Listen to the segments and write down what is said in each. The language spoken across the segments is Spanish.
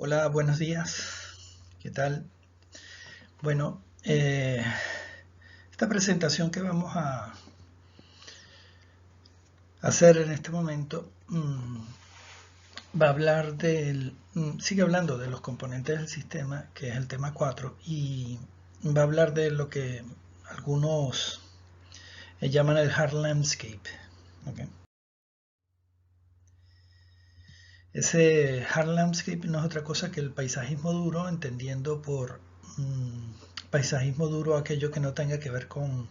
Hola, buenos días. ¿Qué tal? Bueno, esta presentación que vamos a hacer en este momento va a hablar sigue hablando de los componentes del sistema, que es el tema 4, y va a hablar de lo que algunos llaman el hard landscape. ¿Okay? Ese hard landscape no es otra cosa que el paisajismo duro, entendiendo por paisajismo duro aquello que no tenga que ver con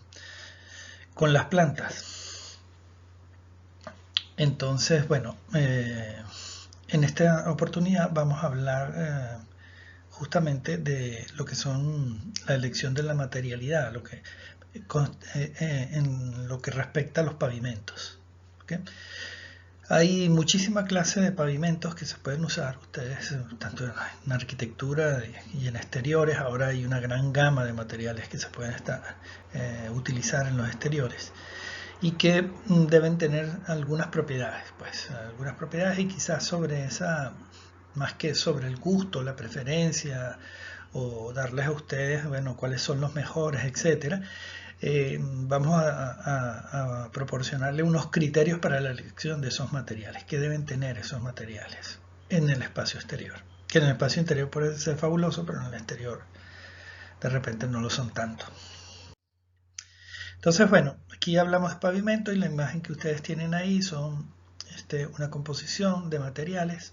las plantas. Entonces, bueno, en esta oportunidad vamos a hablar justamente de lo que son la elección de la materialidad, en lo que respecta a los pavimentos. ¿Okay? Hay muchísima clase de pavimentos que se pueden usar, ustedes, tanto en arquitectura y en exteriores. Ahora hay una gran gama de materiales que se pueden utilizar en los exteriores y que deben tener algunas propiedades, y quizás sobre esa, más que sobre el gusto, la preferencia, o darles a ustedes, bueno, cuáles son los mejores, etcétera. Vamos a proporcionarle unos criterios para la elección de esos materiales, que deben tener esos materiales en el espacio exterior. Que en el espacio interior puede ser fabuloso, pero en el exterior de repente no lo son tanto. Entonces, bueno, aquí hablamos de pavimento y la imagen que ustedes tienen ahí son una composición de materiales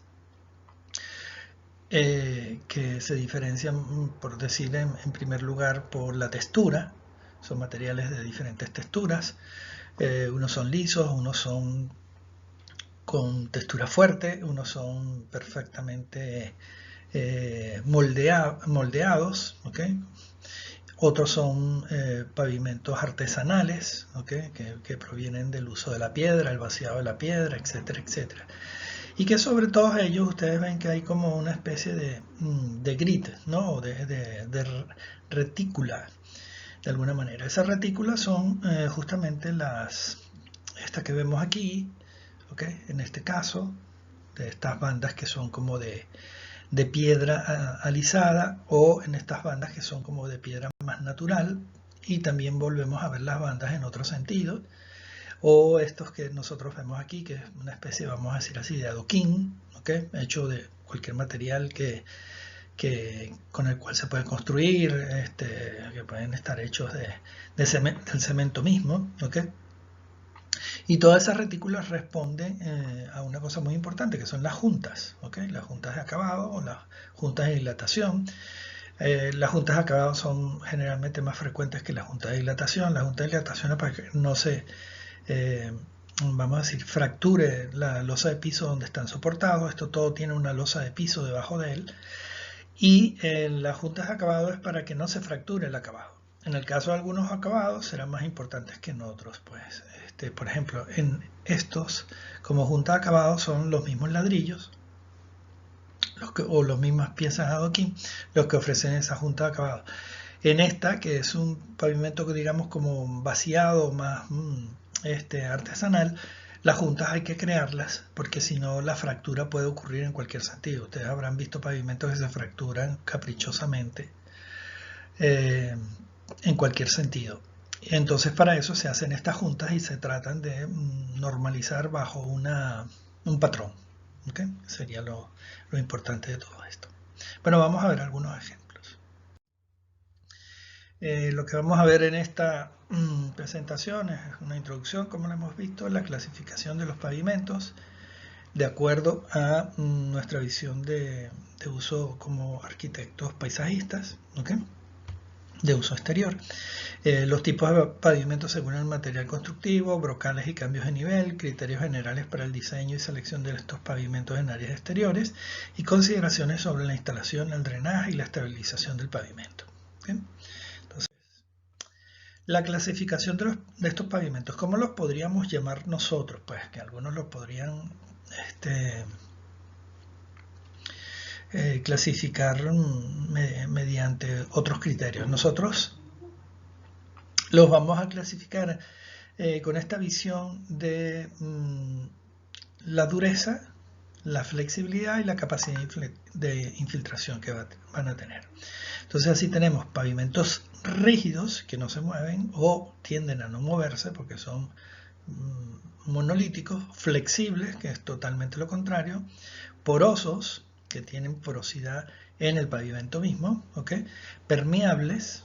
que se diferencian, por decir, en primer lugar, por la textura. Son materiales de diferentes texturas. Unos son lisos, unos son con textura fuerte, unos son perfectamente moldeados, ¿okay? Otros son pavimentos artesanales, ¿okay? que provienen del uso de la piedra, el vaciado de la piedra, etcétera, etcétera. Y que sobre todos ellos ustedes ven que hay como una especie de grid, ¿no? O de retícula, de alguna manera. Esas retículas son justamente estas que vemos aquí, ¿okay? En este caso, de estas bandas que son como de piedra alisada, o en estas bandas que son como de piedra más natural, y también volvemos a ver las bandas en otro sentido, o estos que nosotros vemos aquí, que es una especie, vamos a decir así, de adoquín, ¿okay? Hecho de cualquier material con el cual se puede construir, que pueden estar hechos del cemento mismo, ¿okay? Y todas esas retículas responden a una cosa muy importante, que son las juntas, ¿okay? Las juntas de acabado o las juntas de dilatación. Las juntas de acabado son generalmente más frecuentes que las juntas de dilatación. La junta de dilatación es para que no se, vamos a decir, fracture la losa de piso donde están soportados. Esto todo tiene una losa de piso debajo de él. Y las juntas de acabado es para que no se fracture el acabado. En el caso de algunos acabados serán más importantes que en otros, pues. Por ejemplo, en estos, como junta de acabado, son los mismos ladrillos o las mismas piezas de adoquín los que ofrecen esa junta de acabado. En esta, que es un pavimento que digamos como vaciado, más artesanal, las juntas hay que crearlas porque si no la fractura puede ocurrir en cualquier sentido. Ustedes habrán visto pavimentos que se fracturan caprichosamente en cualquier sentido. Entonces para eso se hacen estas juntas y se tratan de normalizar bajo un patrón. ¿Okay? Sería lo importante de todo esto. Bueno, vamos a ver algunos ejemplos. Lo que vamos a ver en esta presentación es una introducción, como lo hemos visto, la clasificación de los pavimentos de acuerdo a nuestra visión de uso como arquitectos paisajistas, ¿okay? De uso exterior. Los tipos de pavimentos según el material constructivo, brocales y cambios de nivel, criterios generales para el diseño y selección de estos pavimentos en áreas exteriores y consideraciones sobre la instalación, el drenaje y la estabilización del pavimento. ¿Okay? Entonces, la clasificación de estos pavimentos, ¿cómo los podríamos llamar nosotros? Pues que algunos los podrían clasificar mediante otros criterios. Nosotros los vamos a clasificar con esta visión de la dureza, la flexibilidad y la capacidad de infiltración que van a tener. Entonces así tenemos pavimentos rígidos que no se mueven o tienden a no moverse porque son monolíticos, flexibles, que es totalmente lo contrario, porosos, que tienen porosidad en el pavimento mismo, ¿okay? Permeables,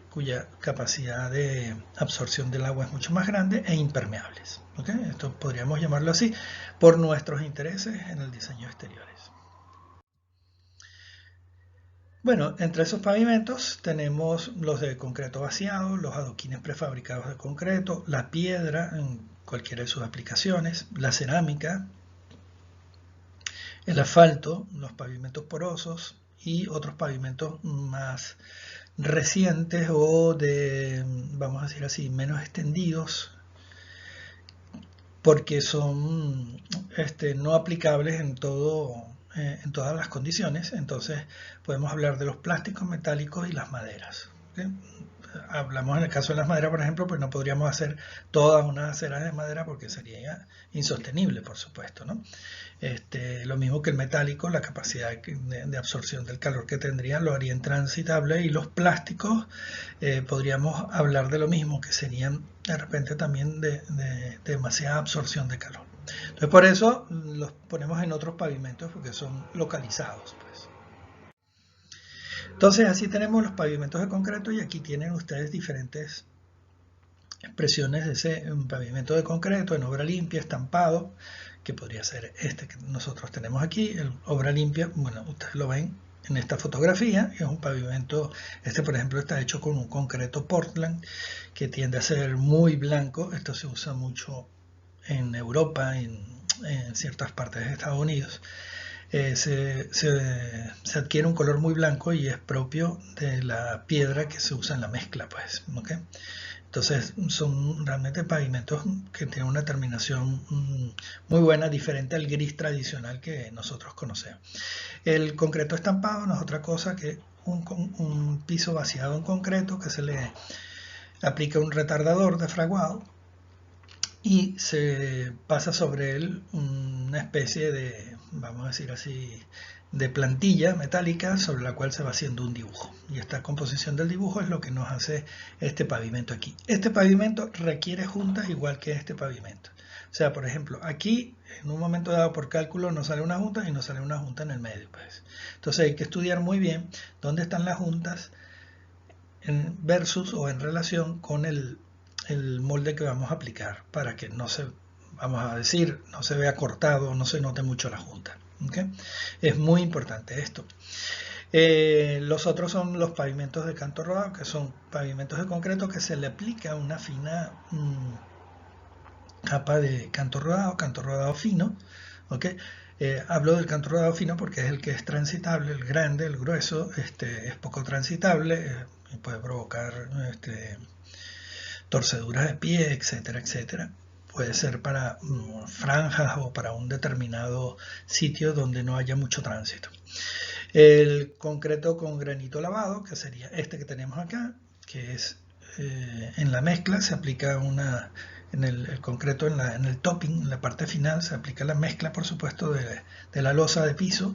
cuya capacidad de absorción del agua es mucho más grande, e impermeables, ¿okay? Esto podríamos llamarlo así por nuestros intereses en el diseño de exteriores. Bueno, entre esos pavimentos tenemos los de concreto vaciado, los adoquines prefabricados de concreto, la piedra en cualquiera de sus aplicaciones, la cerámica, el asfalto, los pavimentos porosos y otros pavimentos más recientes o de, vamos a decir así, menos extendidos, porque son no aplicables en todas las condiciones. Entonces podemos hablar de los plásticos, metálicos y las maderas, ¿okay? Hablamos en el caso de las maderas, por ejemplo, pues no podríamos hacer todas unas aceras de madera porque sería insostenible, por supuesto, ¿no? Lo mismo que el metálico, la capacidad de absorción del calor que tendría lo haría intransitable, y los plásticos podríamos hablar de lo mismo, que serían de repente también de demasiada absorción de calor. Entonces por eso los ponemos en otros pavimentos, porque son localizados, pues. Entonces así tenemos los pavimentos de concreto, y aquí tienen ustedes diferentes expresiones de ese pavimento de concreto en obra limpia, estampado, que podría ser este que nosotros tenemos aquí, el obra limpia. Bueno, ustedes lo ven en esta fotografía, es un pavimento, por ejemplo está hecho con un concreto Portland, que tiende a ser muy blanco. Esto se usa mucho en Europa, en ciertas partes de Estados Unidos. Se adquiere un color muy blanco y es propio de la piedra que se usa en la mezcla, pues, ¿okay? Entonces son realmente pavimentos que tienen una terminación muy buena, diferente al gris tradicional que nosotros conocemos. El concreto estampado no es otra cosa que un piso vaciado en concreto que se le aplica un retardador de fraguado y se pasa sobre él una especie de, vamos a decir así, de plantilla metálica sobre la cual se va haciendo un dibujo, y esta composición del dibujo es lo que nos hace este pavimento aquí. Este pavimento requiere juntas igual que este pavimento. O sea, por ejemplo, aquí en un momento dado por cálculo nos sale una junta y nos sale una junta en el medio, pues. Entonces hay que estudiar muy bien dónde están las juntas versus o en relación con el molde que vamos a aplicar, para que no se, vamos a decir, no se vea cortado, no se note mucho la junta. ¿Okay? Es muy importante esto. Los otros son los pavimentos de canto rodado, que son pavimentos de concreto que se le aplica una fina capa de canto rodado fino. ¿Okay? Hablo del canto rodado fino porque es el que es transitable, el grande, el grueso, es poco transitable, puede provocar torceduras de pie, etcétera, etcétera. Puede ser para franjas o para un determinado sitio donde no haya mucho tránsito. El concreto con granito lavado, que sería este que tenemos acá, que es en la mezcla se aplica en el concreto, en el topping, en la parte final se aplica la mezcla, por supuesto, de la losa de piso,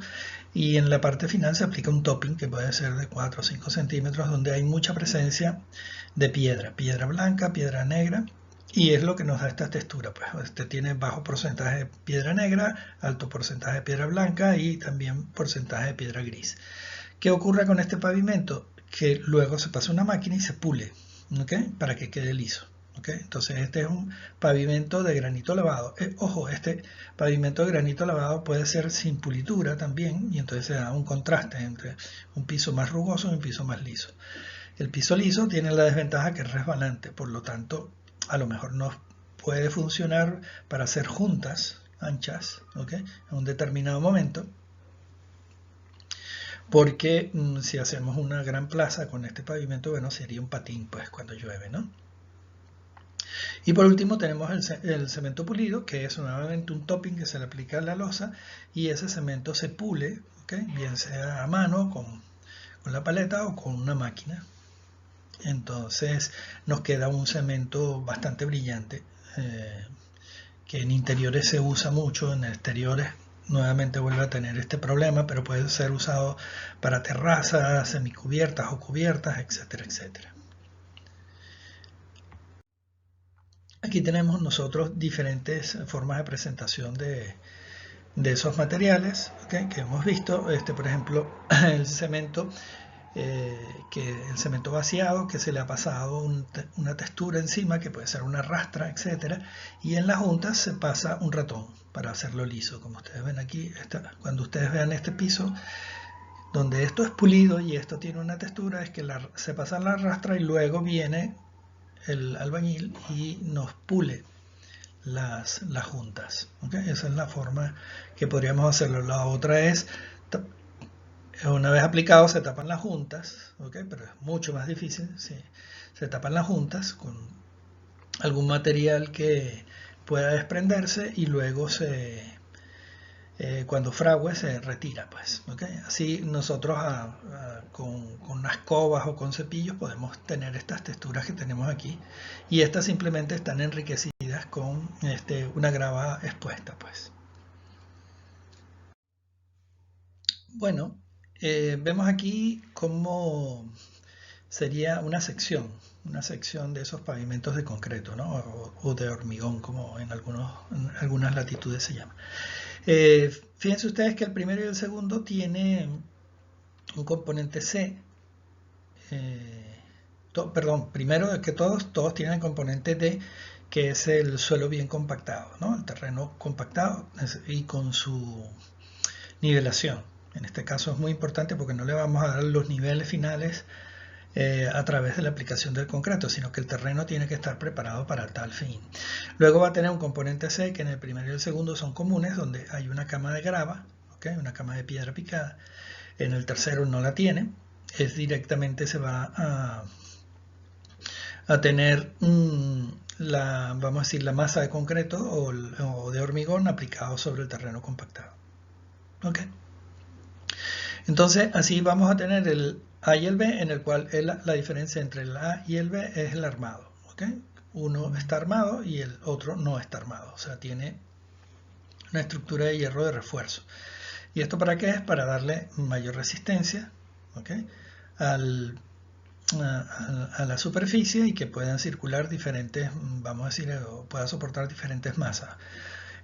y en la parte final se aplica un topping que puede ser de 4 o 5 centímetros, donde hay mucha presencia de piedra blanca, piedra negra, y es lo que nos da esta textura. Pues tiene bajo porcentaje de piedra negra, alto porcentaje de piedra blanca y también porcentaje de piedra gris. ¿Qué ocurre con este pavimento? Que luego se pasa una máquina y se pule, ¿okay? Para que quede liso. ¿Okay? Entonces este es un pavimento de granito lavado. Ojo, este pavimento de granito lavado puede ser sin pulitura también, y entonces se da un contraste entre un piso más rugoso y un piso más liso. El piso liso tiene la desventaja que es resbalante, por lo tanto a lo mejor no puede funcionar para hacer juntas anchas, ¿okay? En un determinado momento, porque si hacemos una gran plaza con este pavimento, bueno, sería un patín, pues, cuando llueve, ¿no? Y por último tenemos el cemento pulido, que es nuevamente un topping que se le aplica a la losa, y ese cemento se pule, ¿okay? Bien sea a mano, con la paleta o con una máquina. Entonces nos queda un cemento bastante brillante, que en interiores se usa mucho, en exteriores nuevamente vuelve a tener este problema, pero puede ser usado para terrazas, semicubiertas o cubiertas, etcétera, etcétera. Aquí tenemos nosotros diferentes formas de presentación de esos materiales, ¿okay?, que hemos visto. Por ejemplo, el cemento, que el cemento vaciado, que se le ha pasado una textura encima, que puede ser una rastra, etcétera, y en las juntas se pasa un ratón para hacerlo liso. Como ustedes ven aquí, cuando ustedes vean este piso, donde esto es pulido y esto tiene una textura, es que se pasa la rastra y luego viene el albañil y nos pule las juntas, ¿okay? Esa es la forma que podríamos hacerlo. La otra es, una vez aplicado se tapan las juntas, ¿okay?, pero es mucho más difícil. ¿Sí? Se tapan las juntas con algún material que pueda desprenderse y luego cuando frague se retira, pues, ¿okay? Así nosotros con unas escobas o con cepillos podemos tener estas texturas que tenemos aquí, y estas simplemente están enriquecidas con una grava expuesta, pues. Bueno, vemos aquí cómo sería una sección de esos pavimentos de concreto, ¿no?, o de hormigón, como en algunas latitudes se llama. Fíjense ustedes que el primero y el segundo tiene un componente C. Perdón, primero que todos tienen el componente D, que es el suelo bien compactado, ¿no?, el terreno compactado y con su nivelación. En este caso es muy importante porque no le vamos a dar los niveles finales a través de la aplicación del concreto, sino que el terreno tiene que estar preparado para tal fin. Luego va a tener un componente C, que en el primero y el segundo son comunes, donde hay una cama de grava, ¿okay?, una cama de piedra picada. En el tercero no la tiene, es directamente se va a tener vamos a decir, la masa de concreto o de hormigón aplicado sobre el terreno compactado. ¿Okay? Entonces así vamos a tener el A y el B, en el cual la diferencia entre el A y el B es el armado. ¿Okay? Uno está armado y el otro no está armado, o sea, tiene una estructura de hierro de refuerzo. ¿Y esto para qué es? Para darle mayor resistencia, ¿okay?, a la superficie, y que puedan circular diferentes, vamos a decir, o pueda soportar diferentes masas.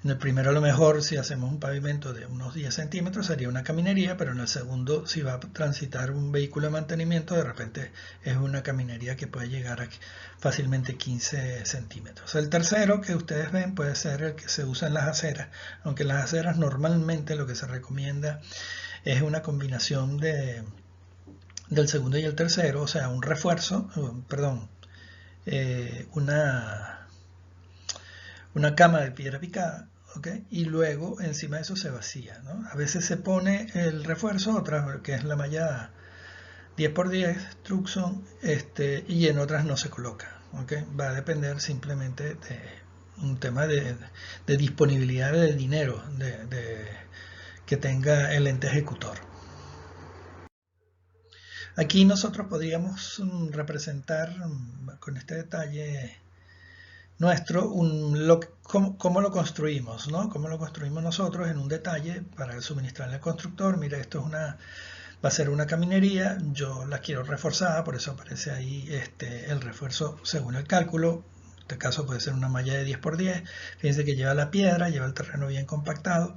En el primero, a lo mejor, si hacemos un pavimento de unos 10 centímetros, sería una caminería, pero en el segundo, si va a transitar un vehículo de mantenimiento, de repente es una caminería que puede llegar a fácilmente 15 centímetros. El tercero que ustedes ven puede ser el que se usa en las aceras, aunque en las aceras normalmente lo que se recomienda es una combinación del segundo y el tercero, o sea, un refuerzo, perdón, una cama de piedra picada, ¿okay?, y luego encima de eso se vacía, ¿no? A veces se pone el refuerzo, otras que es la malla 10x10 Truxon, y en otras no se coloca, ¿okay? Va a depender simplemente de un tema de disponibilidad de dinero que tenga el ente ejecutor. Aquí nosotros podríamos representar con este detalle nuestro cómo lo construimos, ¿no? Cómo lo construimos nosotros en un detalle para suministrarle al constructor. Mira, esto es va a ser una caminería, yo la quiero reforzada, por eso aparece ahí el refuerzo según el cálculo. En este caso puede ser una malla de 10x10. Fíjense que lleva la piedra, lleva el terreno bien compactado.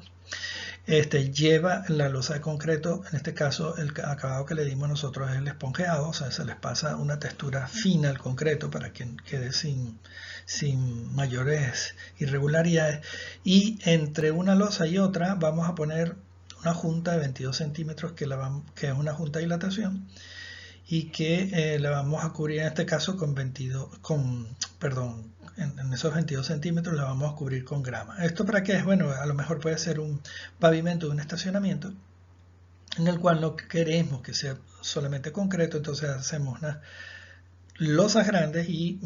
Lleva la losa de concreto, en este caso el acabado que le dimos nosotros es el esponjeado, o sea, se les pasa una textura fina al concreto para que quede sin mayores irregularidades, y entre una losa y otra vamos a poner una junta de 22 centímetros que es una junta de dilatación, y que la vamos a cubrir en este caso en esos 22 centímetros la vamos a cubrir con grama. ¿Esto para qué es? Bueno, a lo mejor puede ser un pavimento de un estacionamiento en el cual no queremos que sea solamente concreto, entonces hacemos unas losas grandes y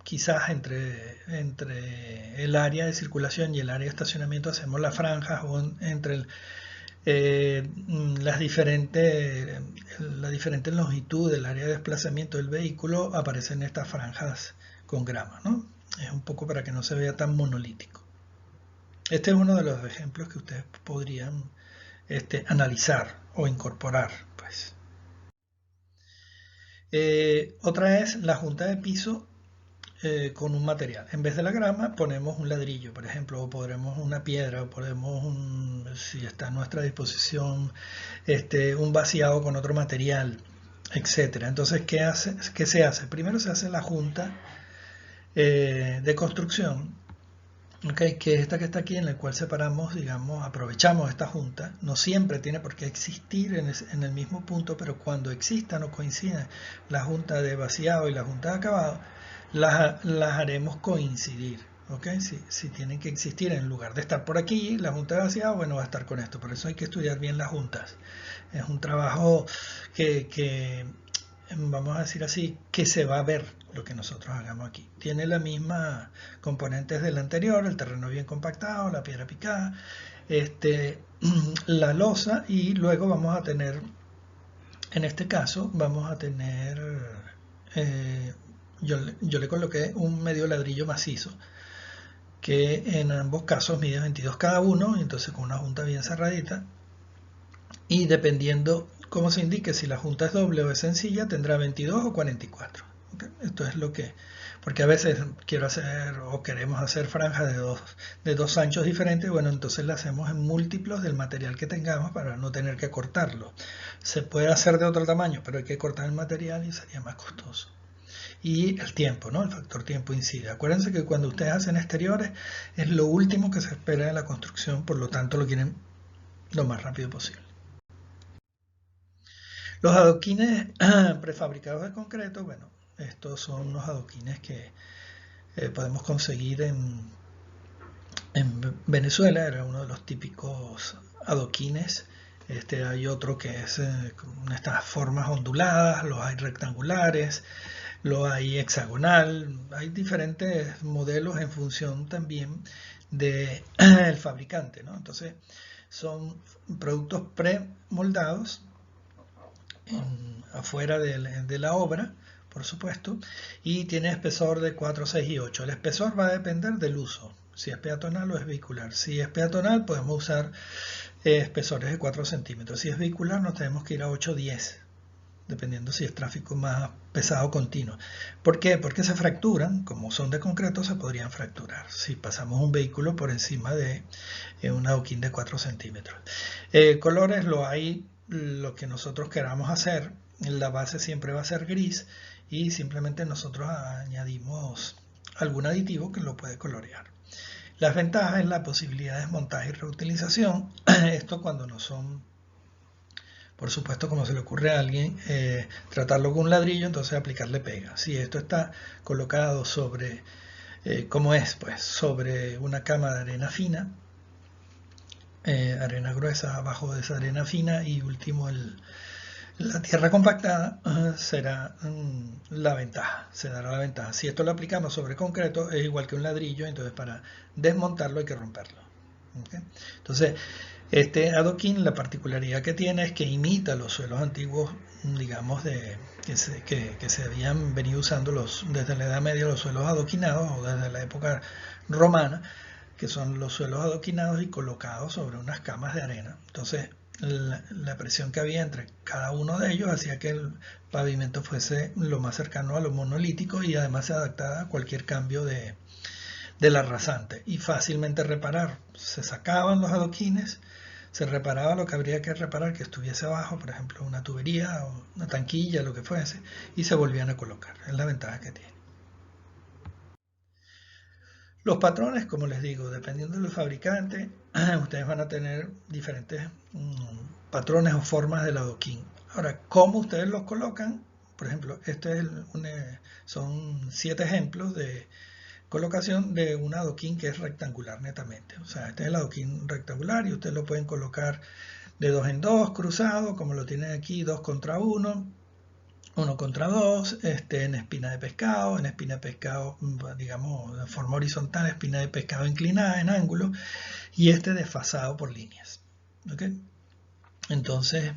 quizás entre el área de circulación y el área de estacionamiento hacemos las franjas, o entre la diferente longitud del área de desplazamiento del vehículo aparecen estas franjas con grama, ¿no? Es un poco para que no se vea tan monolítico. Este es uno de los ejemplos que ustedes podrían analizar o incorporar, pues. Otra es la junta de piso con un material. En vez de la grama ponemos un ladrillo, por ejemplo, o podremos una piedra, o podemos, si está a nuestra disposición, un vaciado con otro material, etcétera. Entonces, ¿qué se hace? Primero se hace la junta de construcción, okay, que es esta que está aquí, en la cual separamos, digamos, aprovechamos esta junta. No siempre tiene por qué existir en el mismo punto, pero cuando existan o coincidan la junta de vaciado y la junta de acabado, las haremos coincidir. ¿Okay? Si tienen que existir, en lugar de estar por aquí, la junta de vaciado, bueno, va a estar con esto. Por eso hay que estudiar bien las juntas. Es un trabajo que vamos a decir así, que se va a ver lo que nosotros hagamos aquí. Tiene las mismas componentes del anterior, el terreno bien compactado, la piedra picada, la losa, y luego vamos a tener, en este caso, vamos a tener, yo le coloqué un medio ladrillo macizo, que en ambos casos mide 22 cada uno, entonces con una junta bien cerradita, y dependiendo cómo se indique, si la junta es doble o es sencilla, tendrá 22 o 44. ¿Okay? Esto es lo que, porque a veces quiero hacer o queremos hacer franjas de dos anchos diferentes, bueno, entonces la hacemos en múltiplos del material que tengamos para no tener que cortarlo. Se puede hacer de otro tamaño, pero hay que cortar el material y sería más costoso. Y el tiempo, ¿no? El factor tiempo incide. Acuérdense que cuando ustedes hacen exteriores es lo último que se espera de la construcción, por lo tanto lo quieren lo más rápido posible. Los adoquines prefabricados de concreto, bueno, estos son los adoquines que podemos conseguir en Venezuela, era uno de los típicos adoquines. Hay otro que es con estas formas onduladas, los hay rectangulares, los hay hexagonal, hay diferentes modelos en función también del fabricante, ¿no? Entonces son productos premoldados afuera de la obra, por supuesto, y tiene espesor de 4, 6 y 8. El espesor va a depender del uso, si es peatonal o es vehicular. Si es peatonal podemos usar espesores de 4 centímetros. Si es vehicular nos tenemos que ir a 8, 10, dependiendo si es tráfico más pesado o continuo. ¿Por qué? Porque se fracturan, como son de concreto, se podrían fracturar si pasamos un vehículo por encima de un adoquín de 4 centímetros. Colores lo hay lo que nosotros queramos hacer. La base siempre va a ser gris y simplemente nosotros añadimos algún aditivo que lo puede colorear. Las ventajas es la posibilidad de desmontaje y reutilización. Esto cuando no son, por supuesto, como se le ocurre a alguien, tratarlo con un ladrillo, entonces aplicarle pega. Si esto está colocado sobre, ¿cómo es? Pues sobre una cama de arena fina, arena gruesa abajo de esa arena fina, y último la tierra compactada, será la ventaja, se dará la ventaja. Si esto lo aplicamos sobre concreto es igual que un ladrillo, entonces para desmontarlo hay que romperlo. ¿Okay? Entonces este adoquín, la particularidad que tiene es que imita los suelos antiguos, digamos, que se habían venido usando desde la Edad Media, los suelos adoquinados, o desde la época romana, que son los suelos adoquinados y colocados sobre unas camas de arena. Entonces la presión que había entre cada uno de ellos hacía que el pavimento fuese lo más cercano a lo monolítico y además se adaptaba a cualquier cambio del arrasante y fácilmente reparar. Se sacaban los adoquines, se reparaba lo que habría que reparar que estuviese abajo, por ejemplo una tubería o una tanquilla, lo que fuese, y se volvían a colocar. Es la ventaja que tiene. Los patrones, como les digo, dependiendo del fabricante, ustedes van a tener diferentes patrones o formas del adoquín. Ahora, ¿cómo ustedes los colocan? Por ejemplo, son 7 ejemplos de colocación de un adoquín que es rectangular netamente. O sea, este es el adoquín rectangular y ustedes lo pueden colocar de 2 en 2, cruzado, como lo tienen aquí, 2 contra 1, 1 contra 2, en espina de pescado, digamos, de forma horizontal, espina de pescado inclinada en ángulo, y desfasado por líneas. ¿Okay? Entonces,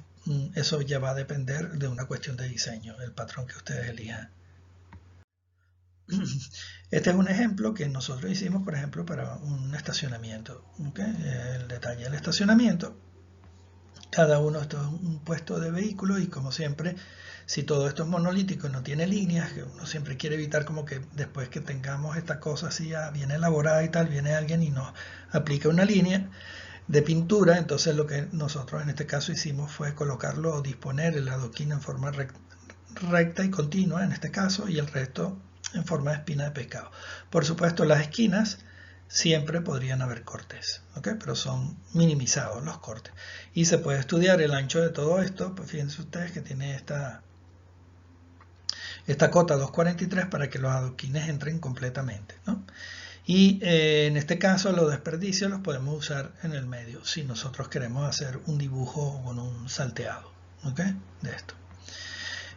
eso ya va a depender de una cuestión de diseño, el patrón que ustedes elijan. Este es un ejemplo que nosotros hicimos, por ejemplo, para un estacionamiento. ¿Okay? El detalle del estacionamiento. Cada uno esto es un puesto de vehículos y como siempre, si todo esto es monolítico y no tiene líneas, que uno siempre quiere evitar como que después que tengamos esta cosa así ya bien elaborada y tal, viene alguien y nos aplica una línea de pintura. Entonces lo que nosotros en este caso hicimos fue colocarlo o disponer el adoquín en forma recta y continua en este caso, y el resto en forma de espina de pescado. Por supuesto, las esquinas siempre podrían haber cortes, ¿okay? Pero son minimizados los cortes. Y se puede estudiar el ancho de todo esto. Pues fíjense ustedes que tiene esta cota 243 para que los adoquines entren completamente, ¿no? Y en este caso los desperdicios los podemos usar en el medio si nosotros queremos hacer un dibujo con un salteado, ¿okay? De esto.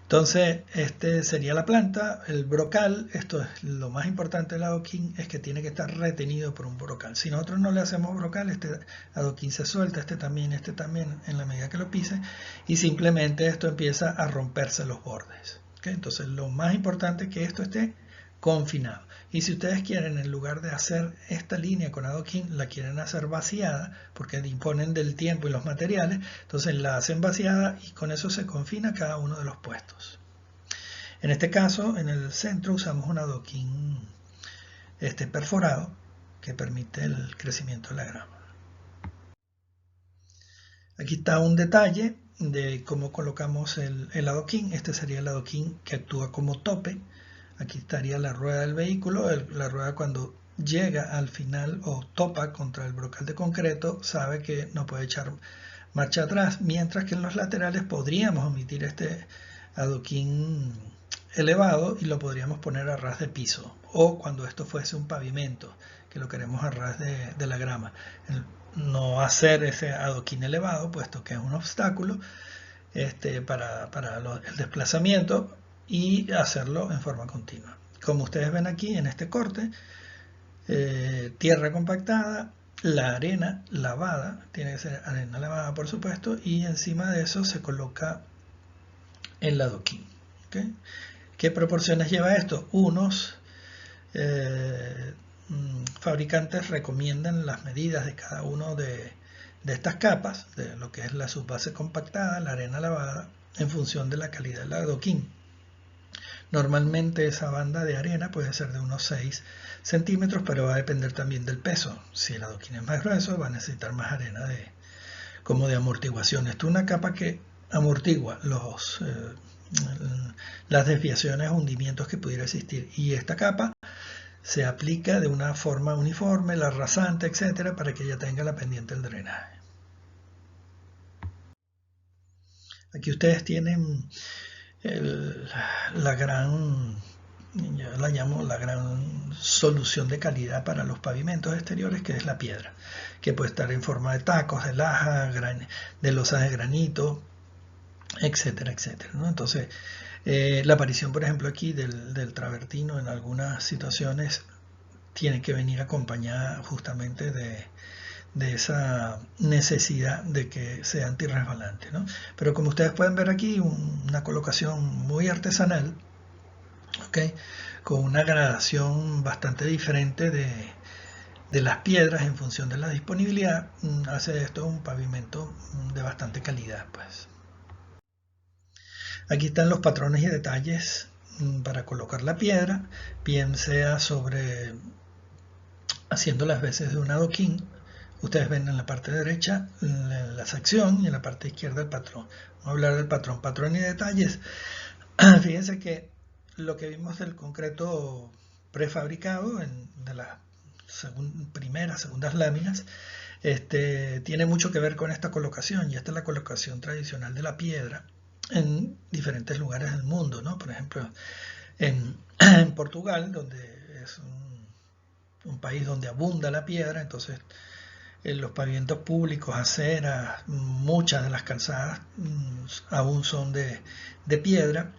Entonces, este sería la planta. El brocal, esto es lo más importante del adoquín, es que tiene que estar retenido por un brocal. Si nosotros no le hacemos brocal, este adoquín se suelta, este también, en la medida que lo pise, y simplemente esto empieza a romperse los bordes. ¿Okay? Entonces, lo más importante es que esto esté confinado. Y si ustedes quieren, en lugar de hacer esta línea con adoquín, la quieren hacer vaciada, porque disponen del tiempo y los materiales, entonces la hacen vaciada y con eso se confina cada uno de los puestos. En este caso, en el centro usamos un adoquín perforado que permite el crecimiento de la grama. Aquí está un detalle de cómo colocamos el adoquín. Este sería el adoquín que actúa como tope. Aquí estaría la rueda del vehículo. La rueda, cuando llega al final o topa contra el brocal de concreto, sabe que no puede echar marcha atrás, mientras que en los laterales podríamos omitir este adoquín elevado y lo podríamos poner a ras de piso, o cuando esto fuese un pavimento que lo queremos a ras de la grama, no hacer ese adoquín elevado, puesto que es un obstáculo para el desplazamiento, y hacerlo en forma continua. Como ustedes ven aquí en este corte, tierra compactada, la arena lavada, tiene que ser arena lavada por supuesto, y encima de eso se coloca el adoquín. ¿Okay? ¿Qué proporciones lleva esto? Unos fabricantes recomiendan las medidas de cada uno de estas capas, de lo que es la subbase compactada, la arena lavada, en función de la calidad del adoquín. Normalmente esa banda de arena puede ser de unos 6 centímetros, pero va a depender también del peso. Si el adoquín es más grueso, va a necesitar más arena como de amortiguación. Esto es una capa que amortigua las desviaciones o hundimientos que pudiera existir. Y esta capa se aplica de una forma uniforme, la rasante, etcétera, para que ella tenga la pendiente del drenaje. Aquí ustedes tienen la gran, yo la llamo la gran solución de calidad para los pavimentos exteriores, que es la piedra, que puede estar en forma de tacos, de laja, de losas de granito, etcétera, etcétera, ¿no? Entonces, la aparición, por ejemplo, aquí del travertino en algunas situaciones tiene que venir acompañada justamente de esa necesidad de que sea antirresbalante, ¿no? Pero como ustedes pueden ver aquí, una colocación muy artesanal, ¿okay? Con una gradación bastante diferente de las piedras en función de la disponibilidad, hace esto un pavimento de bastante calidad, pues. Aquí están los patrones y detalles para colocar la piedra, bien sea haciendo las veces de un adoquín. Ustedes ven en la parte derecha la sección y en la parte izquierda el patrón. Vamos a hablar del patrón. Patrón y detalles. Fíjense que lo que vimos del concreto prefabricado, de las primeras, segundas láminas, tiene mucho que ver con esta colocación, y esta es la colocación tradicional de la piedra en diferentes lugares del mundo, ¿no? Por ejemplo, en Portugal, donde es un país donde abunda la piedra, entonces los pavimentos públicos, aceras, muchas de las calzadas aún son de piedra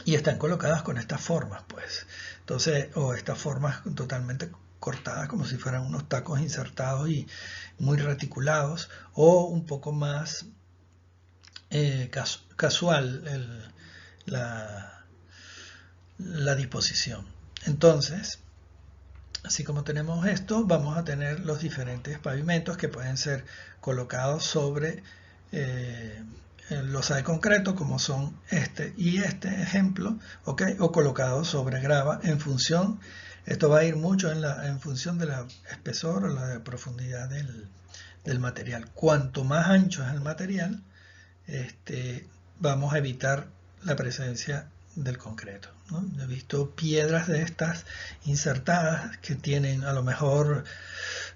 y están colocadas con estas formas, pues. Entonces, o estas formas totalmente cortadas como si fueran unos tacos insertados y muy reticulados, o un poco más casual la disposición. Entonces, así como tenemos esto, vamos a tener los diferentes pavimentos que pueden ser colocados sobre losa de concreto, como son este y este ejemplo, ¿okay? O colocados sobre grava en función, esto va a ir mucho en función de la espesor o la profundidad del material. Cuanto más ancho es el material, vamos a evitar la presencia del concreto, ¿no? He visto piedras de estas insertadas que tienen a lo mejor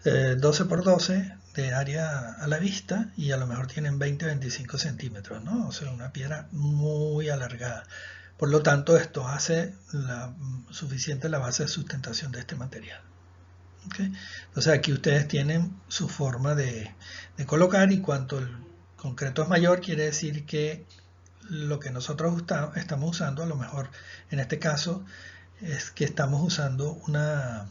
12 por 12 de área a la vista y a lo mejor tienen 20-25 centímetros, ¿no? O sea, una piedra muy alargada. Por lo tanto, esto hace suficiente la base de sustentación de este material. ¿Okay? Entonces aquí ustedes tienen su forma de colocar, y cuanto el concreto es mayor, quiere decir que lo que nosotros estamos usando, a lo mejor en este caso, es que estamos usando una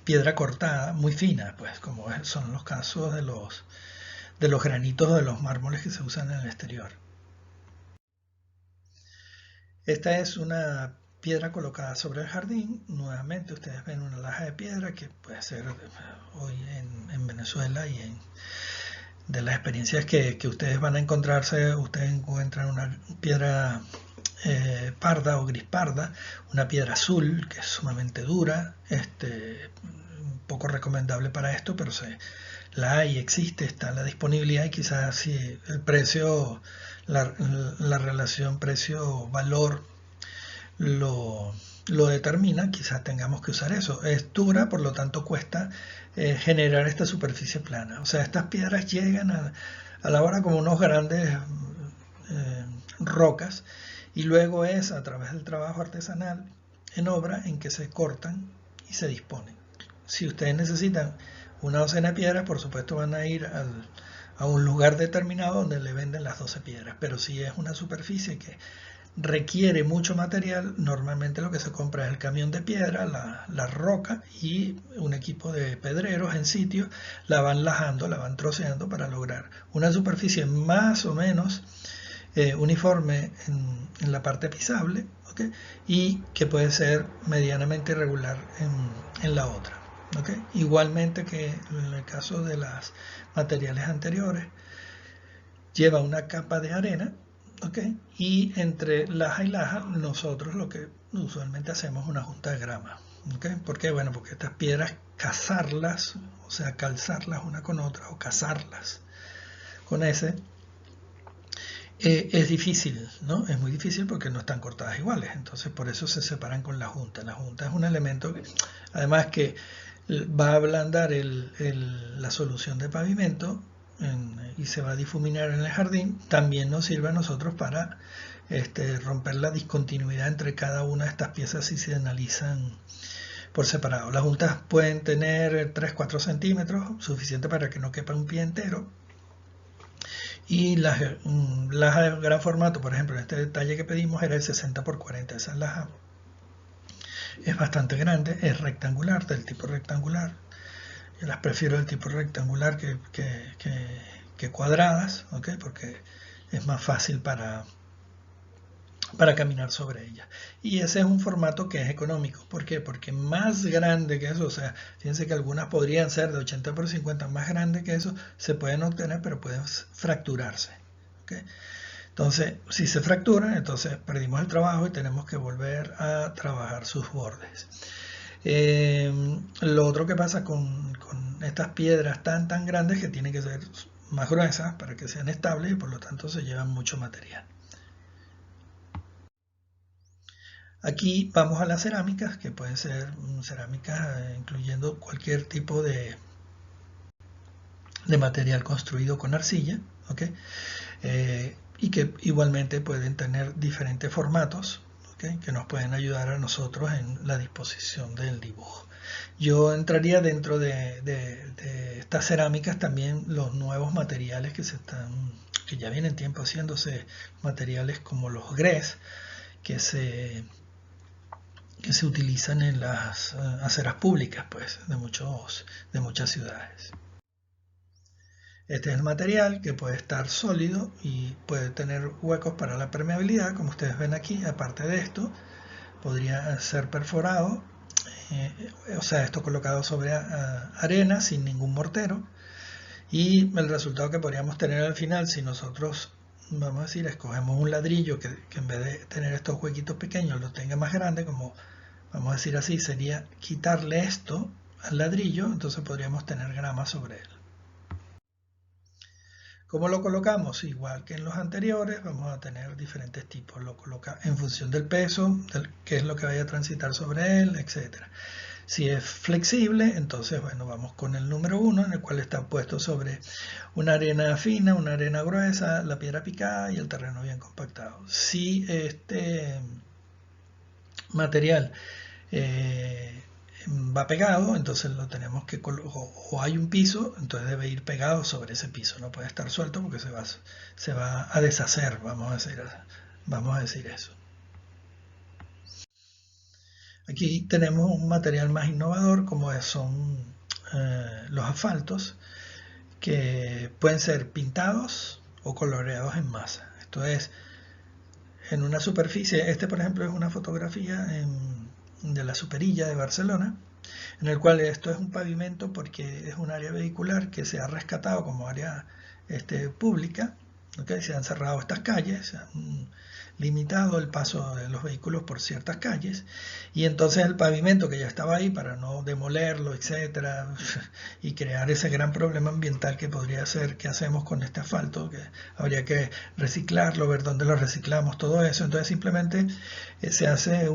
piedra cortada muy fina, pues como son los casos de los granitos de los mármoles que se usan en el exterior. Esta es una piedra colocada sobre el jardín. Nuevamente ustedes ven una laja de piedra que puede ser hoy en Venezuela, y de las experiencias que ustedes van a encontrarse, ustedes encuentran una piedra parda o gris parda, una piedra azul que es sumamente dura, un poco recomendable para esto, pero la hay, existe, está en la disponibilidad, y quizás si el precio, la relación precio-valor lo determina, quizás tengamos que usar eso. Es dura, por lo tanto cuesta generar esta superficie plana. O sea, estas piedras llegan a la hora como unos grandes rocas, y luego es a través del trabajo artesanal en obra en que se cortan y se disponen. Si ustedes necesitan una docena de piedras, por supuesto van a ir a un lugar determinado donde le venden las 12 piedras, pero si es una superficie que requiere mucho material, normalmente lo que se compra es el camión de piedra, la roca y un equipo de pedreros en sitio, la van lajando, la van troceando para lograr una superficie más o menos uniforme en la parte pisable, ¿okay? Y que puede ser medianamente irregular en la otra, ¿okay? Igualmente que en el caso de los materiales anteriores, lleva una capa de arena, ¿okay? Y entre laja y laja nosotros lo que usualmente hacemos es una junta de grama, ¿okay? ¿Por qué? Bueno, porque estas piedras cazarlas, o sea, calzarlas una con otra o cazarlas con ese, es difícil, ¿no? Es muy difícil porque no están cortadas iguales, entonces por eso se separan con la junta. La junta es un elemento que, además que va a ablandar la solución de pavimento y se va a difuminar en el jardín, también nos sirve a nosotros para romper la discontinuidad entre cada una de estas piezas si se analizan por separado. Las juntas pueden tener 3-4 centímetros, suficiente para que no quepa un pie entero. Y las lajas de gran formato, por ejemplo, en este detalle que pedimos era el 60 por 40. Esa laja es bastante grande, es rectangular, del tipo rectangular. Yo las prefiero del tipo rectangular que cuadradas, ¿okay? Porque es más fácil para caminar sobre ella. Y ese es un formato que es económico. ¿Por qué? Porque más grande que eso, o sea, fíjense que algunas podrían ser de 80 por 50, más grande que eso, se pueden obtener, pero pueden fracturarse. ¿Okay? Entonces, si se fracturan, entonces perdimos el trabajo y tenemos que volver a trabajar sus bordes. Lo otro que pasa con estas piedras tan grandes, que tienen que ser más gruesas para que sean estables, y por lo tanto se llevan mucho material. Aquí vamos a las cerámicas, que pueden ser cerámicas incluyendo cualquier tipo de material construido con arcilla, ¿okay? Y que igualmente pueden tener diferentes formatos, ¿okay? Que nos pueden ayudar a nosotros en la disposición del dibujo. Yo entraría dentro de estas cerámicas también los nuevos materiales que ya vienen tiempo haciéndose, materiales como los grès, que se utilizan en las aceras públicas, pues, de muchas ciudades. Este es el material, que puede estar sólido y puede tener huecos para la permeabilidad, como ustedes ven aquí. Aparte de esto, podría ser perforado o sea, esto colocado sobre arena sin ningún mortero, y el resultado que podríamos tener al final, si nosotros, vamos a decir, escogemos un ladrillo que en vez de tener estos huequitos pequeños lo tenga más grande, como vamos a decir así, sería quitarle esto al ladrillo, entonces podríamos tener grama sobre él. ¿Cómo lo colocamos? Igual que en los anteriores, vamos a tener diferentes tipos. Lo coloca en función del peso, qué es lo que vaya a transitar sobre él, etc. Si es flexible, entonces, bueno, vamos con el número 1, en el cual está puesto sobre una arena fina, una arena gruesa, la piedra picada y el terreno bien compactado. Si este material va pegado, entonces lo tenemos que o hay un piso, entonces debe ir pegado sobre ese piso, no puede estar suelto porque se va a deshacer, vamos a decir eso. Aquí tenemos un material más innovador como son los asfaltos, que pueden ser pintados o coloreados en masa. Esto es, en una superficie, por ejemplo es una fotografía de la Superilla de Barcelona, en el cual esto es un pavimento porque es un área vehicular que se ha rescatado como área pública, ¿okay? Se han cerrado estas calles, se han limitado el paso de los vehículos por ciertas calles, y entonces el pavimento que ya estaba ahí para no demolerlo, etcétera, y crear ese gran problema ambiental que podría ser qué hacemos con este asfalto, que habría que reciclarlo, ver dónde lo reciclamos, todo eso. Entonces simplemente se hace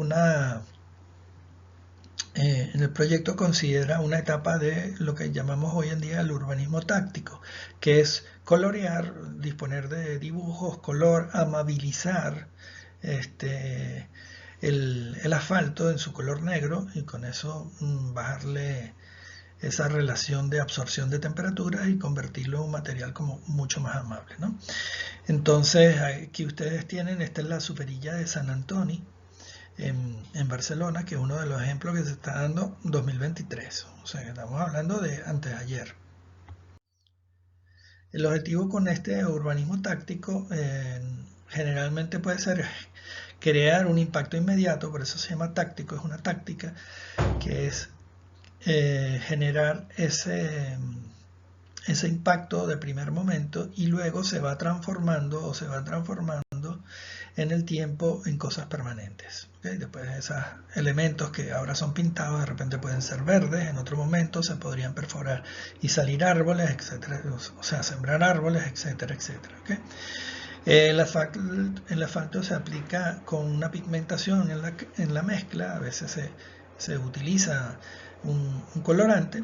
en el proyecto considera una etapa de lo que llamamos hoy en día el urbanismo táctico, que es colorear, disponer de dibujos, color, amabilizar el asfalto en su color negro y con eso bajarle esa relación de absorción de temperatura y convertirlo en un material como mucho más amable, ¿no? Entonces aquí ustedes tienen, esta es la Superilla de San Antoni, en Barcelona, que es uno de los ejemplos que se está dando en 2023. O sea, estamos hablando de antes de ayer. El objetivo con este urbanismo táctico generalmente puede ser crear un impacto inmediato, por eso se llama táctico, es una táctica que es generar ese impacto de primer momento y luego se va transformando en el tiempo en cosas permanentes. ¿Okay? Después esos elementos que ahora son pintados de repente pueden ser verdes, en otro momento se podrían perforar y salir árboles, etcétera, o sea, sembrar árboles, etcétera, etcétera. ¿Okay? El asfalto se aplica con una pigmentación en la mezcla, a veces se utiliza un colorante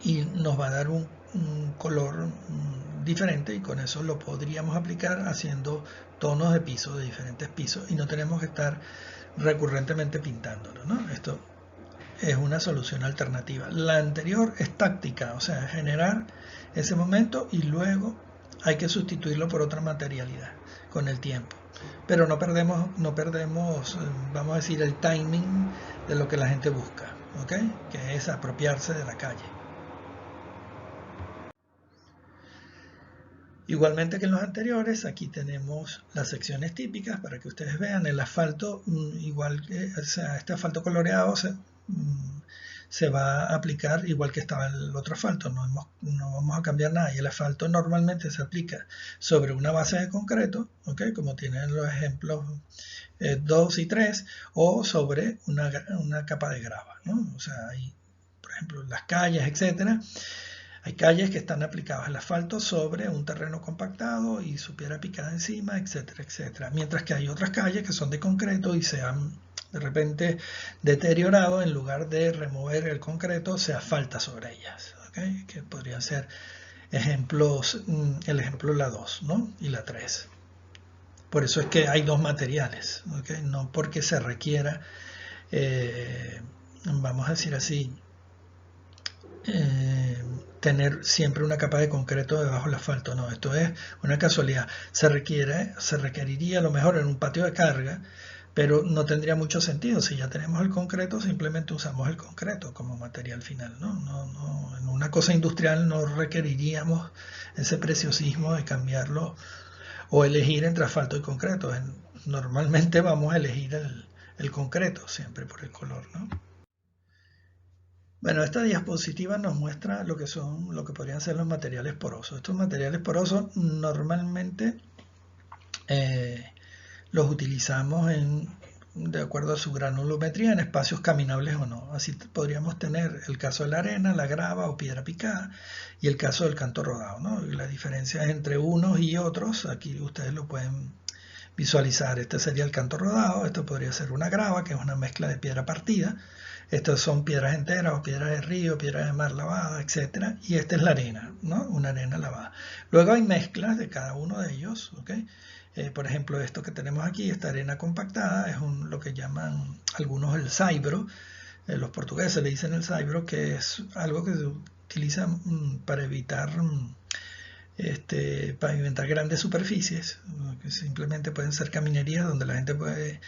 y nos va a dar un color diferente, y con eso lo podríamos aplicar haciendo tonos de piso, de diferentes pisos, y no tenemos que estar recurrentemente pintándolo, ¿no? Esto es una solución alternativa. La anterior es táctica, o sea, generar ese momento y luego hay que sustituirlo por otra materialidad con el tiempo. Pero no perdemos, vamos a decir, el timing de lo que la gente busca, ¿ok? Que es apropiarse de la calle. Igualmente que en los anteriores, aquí tenemos las secciones típicas para que ustedes vean el asfalto, igual que, o sea, este asfalto coloreado se va a aplicar igual que estaba el otro asfalto, no vamos a cambiar nada, y el asfalto normalmente se aplica sobre una base de concreto, ¿okay? Como tienen los ejemplos 2 y 3, o sobre una capa de grava, ¿no? O sea, hay, por ejemplo, las calles, etcétera. Hay calles que están aplicadas al asfalto sobre un terreno compactado y su piedra picada encima, etcétera, etcétera. Mientras que hay otras calles que son de concreto y se han de repente deteriorado, en lugar de remover el concreto, se asfalta sobre ellas. ¿Okay? Que podrían ser ejemplos, el ejemplo la 2, ¿no? Y la 3. Por eso es que hay dos materiales, ¿okay? No porque se requiera, vamos a decir así, tener siempre una capa de concreto debajo del asfalto. No, esto es una casualidad. Se requeriría a lo mejor en un patio de carga, pero no tendría mucho sentido. Si ya tenemos el concreto, simplemente usamos el concreto como material final, ¿no? En una cosa industrial no requeriríamos ese preciosismo de cambiarlo o elegir entre asfalto y concreto. Normalmente vamos a elegir el concreto siempre por el color, ¿no? Bueno, esta diapositiva nos muestra lo que podrían ser los materiales porosos. Estos materiales porosos normalmente los utilizamos de acuerdo a su granulometría en espacios caminables o no. Así podríamos tener el caso de la arena, la grava o piedra picada y el caso del canto rodado, ¿no? Y la diferencia entre unos y otros, aquí ustedes lo pueden visualizar. Este sería el canto rodado, esto podría ser una grava, que es una mezcla de piedra partida. Estos son piedras enteras o piedras de río, piedras de mar lavada, etc. Y esta es la arena, ¿no? Una arena lavada. Luego hay mezclas de cada uno de ellos, ¿ok? Por ejemplo, esto que tenemos aquí, esta arena compactada, es lo que llaman algunos el saibro. Los portugueses le dicen el saibro, que es algo que se utiliza para evitar pavimentar grandes superficies, que simplemente pueden ser caminerías donde la gente puede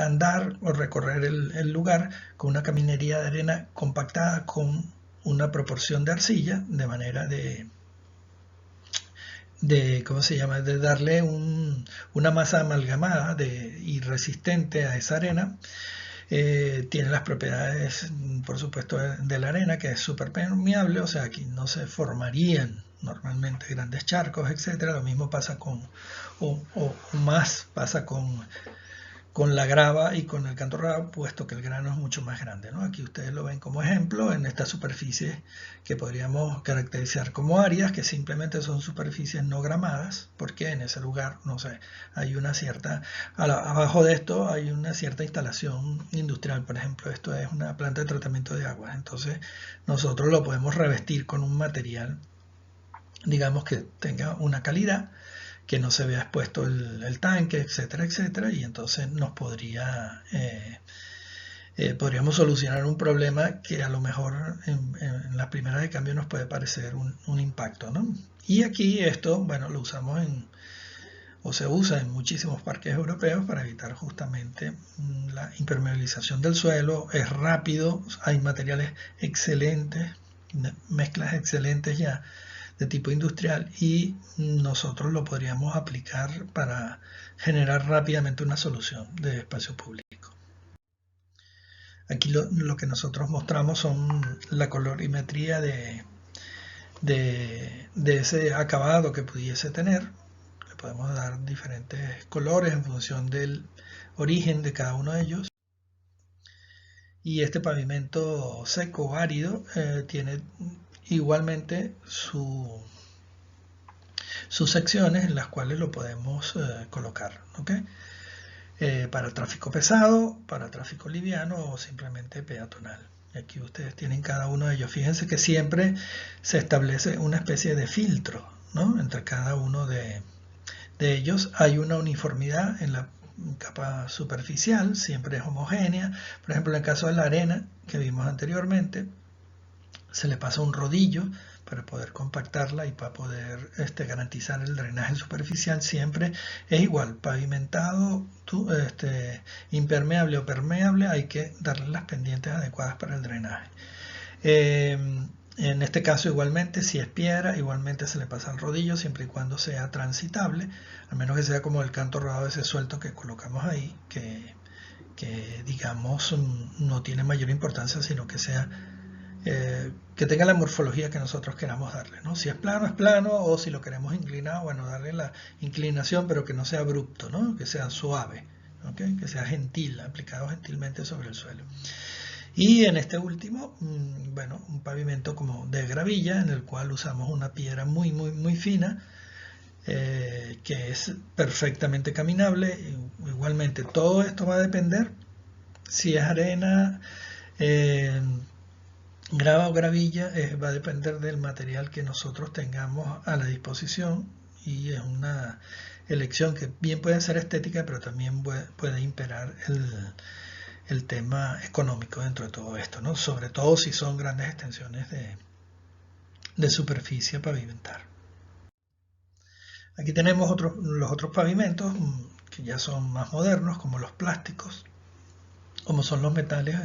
andar o recorrer el lugar con una caminería de arena compactada con una proporción de arcilla, de manera ¿cómo se llama?, de darle una masa amalgamada y resistente a esa arena. Tiene las propiedades, por supuesto, de la arena, que es súper permeable, o sea, aquí no se formarían normalmente grandes charcos, etcétera. Lo mismo pasa o más pasa con la grava y con el canto rodado, puesto que el grano es mucho más grande, ¿no? Aquí ustedes lo ven como ejemplo en estas superficies que podríamos caracterizar como áreas, que simplemente son superficies no gramadas, porque en ese lugar, no sé, hay una cierta, abajo de esto hay una cierta instalación industrial. Por ejemplo, esto es una planta de tratamiento de aguas, entonces nosotros lo podemos revestir con un material, digamos, que tenga una calidad, que no se vea expuesto el tanque, etcétera, etcétera, y entonces podríamos solucionar un problema que a lo mejor en las primeras de cambio nos puede parecer un impacto, ¿no? Y aquí esto, bueno, lo usamos o se usa en muchísimos parques europeos para evitar justamente la impermeabilización del suelo. Es rápido, hay materiales excelentes, mezclas excelentes ya de tipo industrial, y nosotros lo podríamos aplicar para generar rápidamente una solución de espacio público. Aquí lo que nosotros mostramos son la colorimetría de ese acabado que pudiese tener. Le podemos dar diferentes colores en función del origen de cada uno de ellos. Y este pavimento seco o árido tiene igualmente sus secciones en las cuales lo podemos colocar, ¿okay? Para tráfico pesado, para tráfico liviano o simplemente peatonal. Y aquí ustedes tienen cada uno de ellos. Fíjense que siempre se establece una especie de filtro, ¿no? Entre cada uno de ellos. Hay una uniformidad en la capa superficial, siempre es homogénea. Por ejemplo, en el caso de la arena que vimos anteriormente, se le pasa un rodillo para poder compactarla y para poder garantizar el drenaje superficial. Siempre es igual, pavimentado, impermeable o permeable, hay que darle las pendientes adecuadas para el drenaje. En este caso igualmente, si es piedra, igualmente se le pasa el rodillo, siempre y cuando sea transitable, a menos que sea como el canto rodado ese suelto que colocamos ahí, que digamos no tiene mayor importancia, sino que sea que tenga la morfología que nosotros queramos darle, ¿no? Si es plano, o si lo queremos inclinado, bueno, darle la inclinación, pero que no sea abrupto, ¿no? Que sea suave, ¿okay? Que sea gentil, aplicado gentilmente sobre el suelo. Y en este último, bueno, un pavimento como de gravilla, en el cual usamos una piedra muy, muy, muy fina, que es perfectamente caminable. Igualmente, todo esto va a depender si es arena, grava o gravilla, va a depender del material que nosotros tengamos a la disposición, y es una elección que bien puede ser estética, pero también puede imperar el tema económico dentro de todo esto, ¿no? Sobre todo si son grandes extensiones de superficie a pavimentar. Aquí tenemos los otros pavimentos que ya son más modernos, como los plásticos, como son los metales,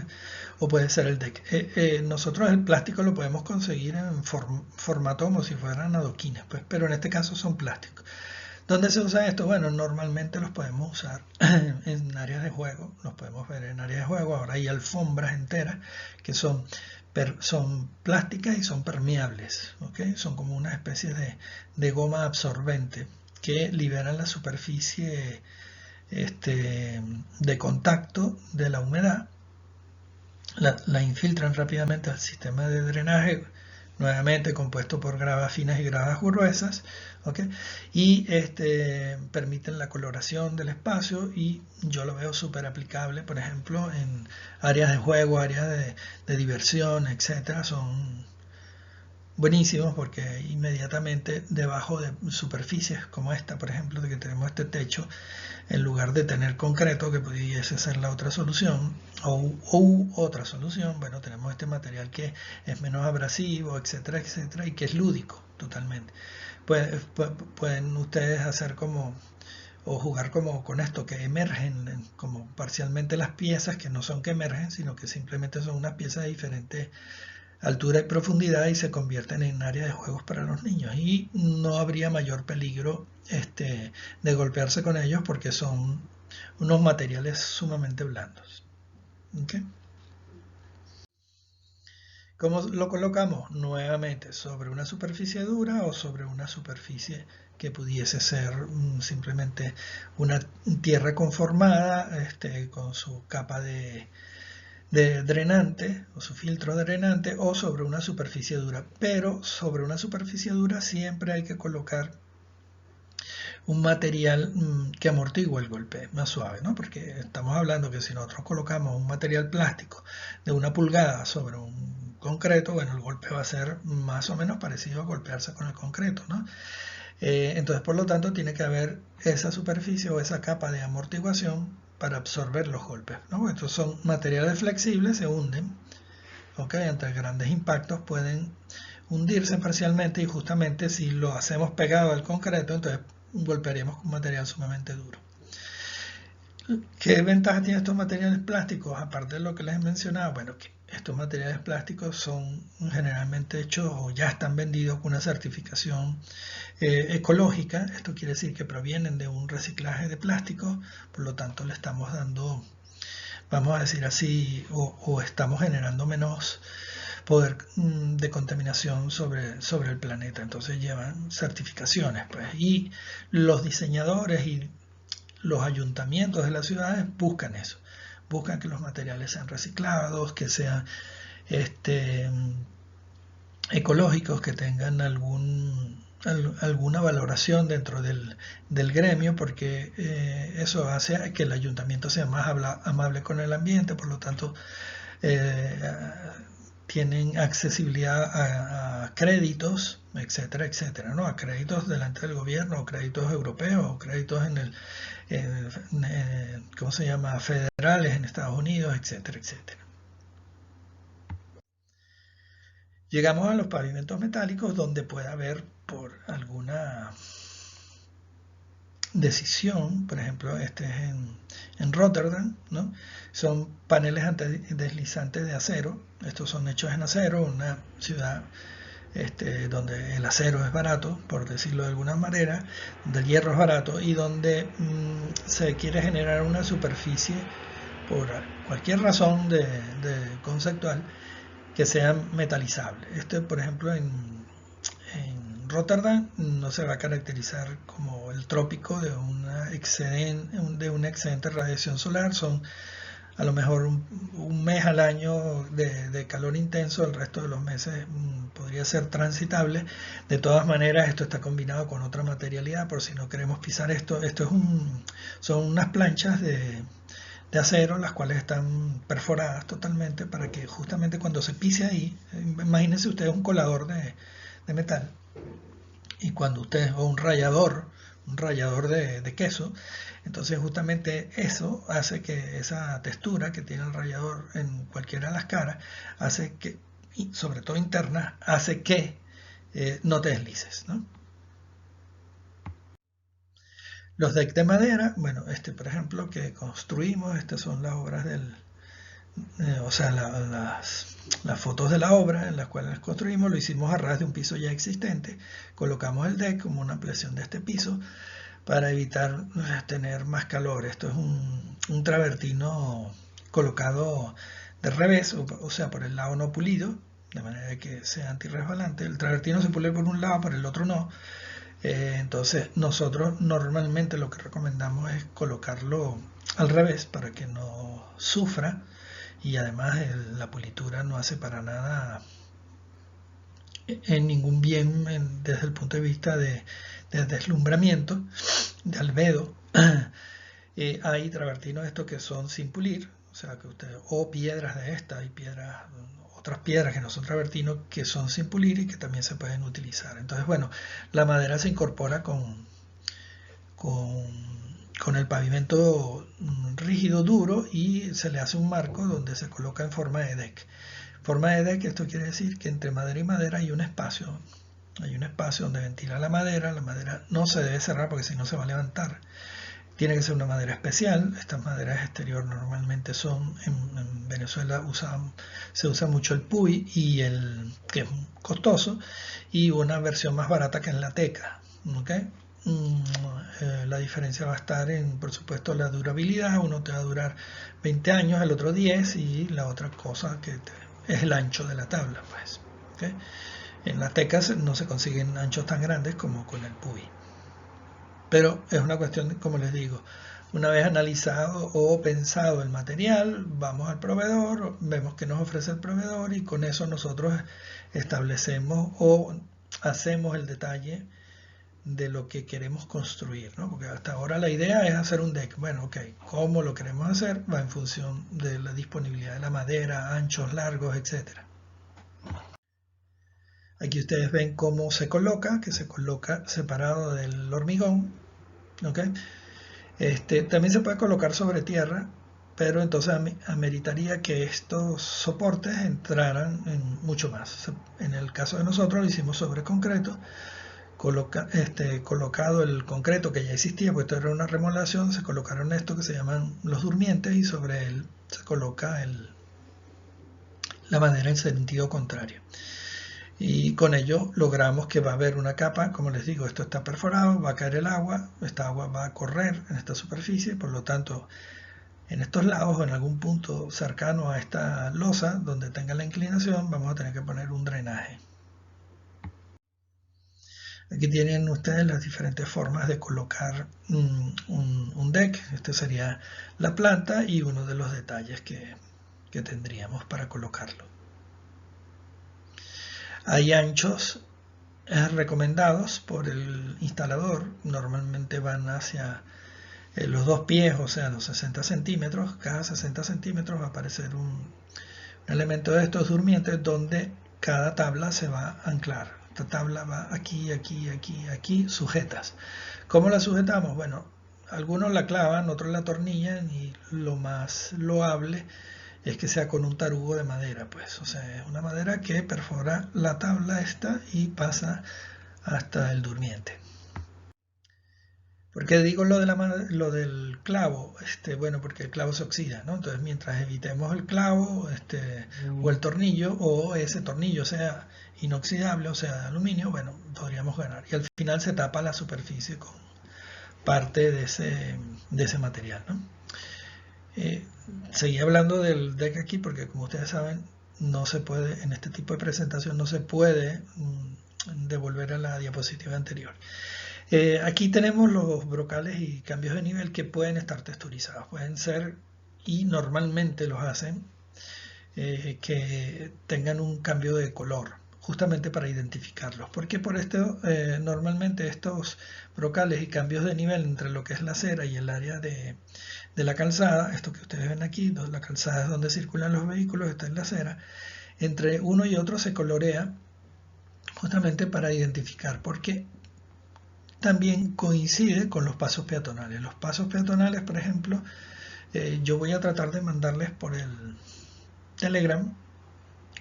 o puede ser el deck. Nosotros el plástico lo podemos conseguir en formato como si fueran adoquines, pues, pero en este caso son plásticos. ¿Dónde se usa esto? Bueno, normalmente los podemos usar en áreas de juego, los podemos ver en áreas de juego. Ahora hay alfombras enteras que son son plásticas y son permeables, ¿okay? Son como una especie de goma absorbente que liberan la superficie de contacto de la humedad, la infiltran rápidamente al sistema de drenaje, nuevamente compuesto por gravas finas y gravas gruesas, ¿okay? Y permiten la coloración del espacio, y yo lo veo súper aplicable, por ejemplo, en áreas de juego, áreas de diversión, etcétera. Son buenísimos porque inmediatamente debajo de superficies como esta, por ejemplo, de que tenemos este techo, en lugar de tener concreto, que pudiese ser la otra solución, o otra solución, bueno, tenemos este material que es menos abrasivo, etcétera, etcétera, y que es lúdico totalmente. Pueden ustedes hacer como, o jugar como con esto, que emergen como parcialmente las piezas, que no son que emergen, sino que simplemente son unas piezas de diferentes altura y profundidad, y se convierten en área de juegos para los niños, y no habría mayor peligro de golpearse con ellos porque son unos materiales sumamente blandos. ¿Okay? ¿Cómo lo colocamos? Nuevamente sobre una superficie dura o sobre una superficie que pudiese ser simplemente una tierra conformada, con su capa de drenante o su filtro drenante, o sobre una superficie dura. Pero sobre una superficie dura siempre hay que colocar un material que amortigua el golpe, más suave, ¿no? Porque estamos hablando que si nosotros colocamos un material plástico de 1 pulgada sobre un concreto, bueno, el golpe va a ser más o menos parecido a golpearse con el concreto, ¿no? Entonces, por lo tanto, tiene que haber esa superficie o esa capa de amortiguación para absorber los golpes, ¿no? Estos son materiales flexibles, se hunden, ¿ok? Ante grandes impactos pueden hundirse parcialmente, y justamente si lo hacemos pegado al concreto, entonces golpearíamos con material sumamente duro. ¿Qué ventaja tienen estos materiales plásticos? Aparte de lo que les he mencionado, bueno, que estos materiales plásticos son generalmente hechos o ya están vendidos con una certificación ecológica. Esto quiere decir que provienen de un reciclaje de plástico, por lo tanto le estamos dando, vamos a decir así, o estamos generando menos poder de contaminación sobre el planeta. Entonces llevan certificaciones, pues, y los diseñadores y los ayuntamientos de las ciudades buscan eso, buscan que los materiales sean reciclados, que sean ecológicos, que tengan alguna valoración dentro del gremio, porque eso hace que el ayuntamiento sea más amable con el ambiente, por lo tanto tienen accesibilidad a créditos, etcétera, etcétera, ¿no? A créditos delante del gobierno, o créditos europeos, o créditos ¿cómo se llama? Federales en Estados Unidos, etcétera, etcétera. Llegamos a los pavimentos metálicos, donde puede haber, por alguna decisión, por ejemplo, este es en Rotterdam, ¿no? Son paneles antideslizantes de acero. Estos son hechos en acero, una ciudad donde el acero es barato, por decirlo de alguna manera, donde el hierro es barato, y donde se quiere generar una superficie, por cualquier razón conceptual, que sea metalizable. Por ejemplo, en Rotterdam no se va a caracterizar como el trópico de una excedente radiación solar. Son a lo mejor un mes al año de calor intenso, el resto de los meses podría ser transitable. De todas maneras, esto está combinado con otra materialidad, por si no queremos pisar esto. Son unas planchas de acero, las cuales están perforadas totalmente, para que justamente cuando se pise ahí, imagínense ustedes un colador de metal, y cuando ustedes, o un rallador de queso, entonces justamente eso hace que esa textura que tiene el rallador en cualquiera de las caras, hace que, y sobre todo interna, hace que no te deslices, ¿no? Los decks de madera, bueno, por ejemplo, que construimos, estas son las obras o sea, las fotos de la obra en las cuales construimos. Lo hicimos a ras de un piso ya existente. Colocamos el deck como una ampliación de este piso para evitar tener más calor. Esto es un travertino colocado de revés, o sea, por el lado no pulido, de manera que sea antirresbalante. El travertino se pule por un lado, por el otro no. Entonces nosotros normalmente lo que recomendamos es colocarlo al revés para que no sufra, y además la pulitura no hace para nada en ningún bien desde el punto de vista de deslumbramiento, de albedo. Hay travertinos estos que son sin pulir, o sea que o piedras de estas, hay otras piedras que no son travertinos que son sin pulir y que también se pueden utilizar. Entonces, bueno, la madera se incorpora con el pavimento rígido, duro, y se le hace un marco donde se coloca en forma de deck. Forma de deck, esto quiere decir que entre madera y madera hay un espacio. Hay un espacio donde ventila la madera no se debe cerrar porque si no se va a levantar. Tiene que ser una madera especial. Estas maderas exterior normalmente son, en Venezuela se usa mucho el puy, que es costoso, y una versión más barata que en la teca. ¿Okay? La diferencia va a estar en, por supuesto, la durabilidad. Uno te va a durar 20 años, el otro 10, y la otra cosa es el ancho de la tabla. Pues. ¿Okay? En las tecas no se consiguen anchos tan grandes como con el puy. Pero es una cuestión, como les digo, una vez analizado o pensado el material, vamos al proveedor, vemos qué nos ofrece el proveedor y con eso nosotros establecemos o hacemos el detalle de lo que queremos construir, ¿no? Porque hasta ahora la idea es hacer un deck. Bueno, ok, ¿cómo lo queremos hacer? Va en función de la disponibilidad de la madera, anchos, largos, etcétera. Aquí ustedes ven cómo se coloca, que se coloca separado del hormigón. ¿Okay? También se puede colocar sobre tierra, pero entonces ameritaría que estos soportes entraran en mucho más. En el caso de nosotros lo hicimos sobre concreto, colocado el concreto que ya existía, pues esto era una remodelación, se colocaron esto que se llaman los durmientes y sobre él se coloca la madera en sentido contrario. Y con ello logramos que va a haber una capa, como les digo, esto está perforado, va a caer el agua, esta agua va a correr en esta superficie, por lo tanto, en estos lados o en algún punto cercano a esta losa donde tenga la inclinación, vamos a tener que poner un drenaje. Aquí tienen ustedes las diferentes formas de colocar un deck. Este sería la planta y uno de los detalles que tendríamos para colocarlo. Hay anchos recomendados por el instalador, normalmente van hacia los 2 pies, o sea, los 60 centímetros. Cada 60 centímetros va a aparecer un elemento de estos durmientes donde cada tabla se va a anclar. Esta tabla va aquí, aquí, aquí, aquí, sujetas. ¿Cómo la sujetamos? Bueno, algunos la clavan, otros la atornillan, y lo más loable es que sea con un tarugo de madera, pues, o sea, es una madera que perfora la tabla esta y pasa hasta el durmiente. ¿Por qué digo lo del clavo? Bueno, porque el clavo se oxida, ¿no? Entonces, mientras evitemos el clavo, o el tornillo, o ese tornillo sea inoxidable, o sea, de aluminio, bueno, podríamos ganar. Y al final se tapa la superficie con parte de ese material, ¿no? Seguí hablando del deck aquí porque, como ustedes saben, no se puede, en este tipo de presentación no se puede devolver a la diapositiva anterior. Aquí tenemos los brocales y cambios de nivel que pueden estar texturizados, pueden ser, y normalmente los hacen, que tengan un cambio de color, justamente para identificarlos, porque por esto normalmente estos brocales y cambios de nivel entre lo que es la acera y el área de la calzada, esto que ustedes ven aquí, la calzada es donde circulan los vehículos, está en la acera, entre uno y otro se colorea justamente para identificar, porque también coincide con los pasos peatonales. Los pasos peatonales, por ejemplo, yo voy a tratar de mandarles por el Telegram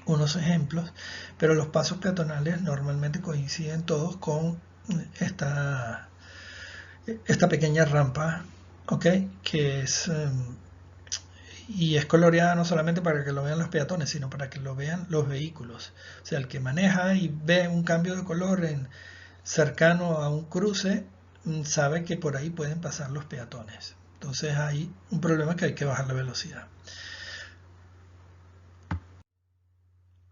unos ejemplos, pero los pasos peatonales normalmente coinciden todos con esta pequeña rampa, ¿ok? Que es y es coloreada no solamente para que lo vean los peatones, sino para que lo vean los vehículos. O sea, el que maneja y ve un cambio de color cercano a un cruce, sabe que por ahí pueden pasar los peatones. Entonces hay un problema que hay que bajar la velocidad.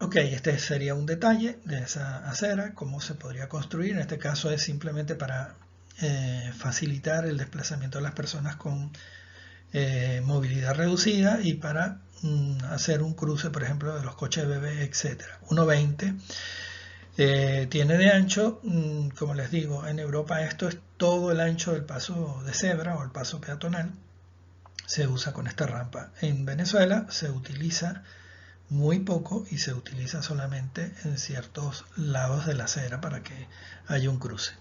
Ok, este sería un detalle de esa acera, cómo se podría construir. En este caso es simplemente para facilitar el desplazamiento de las personas con movilidad reducida y para hacer un cruce, por ejemplo, de los coches bebé, etc. 1,20 tiene de ancho, como les digo, en Europa esto es todo el ancho del paso de cebra o el paso peatonal. Se usa con esta rampa. En Venezuela se utiliza muy poco y se utiliza solamente en ciertos lados de la acera para que haya un cruce.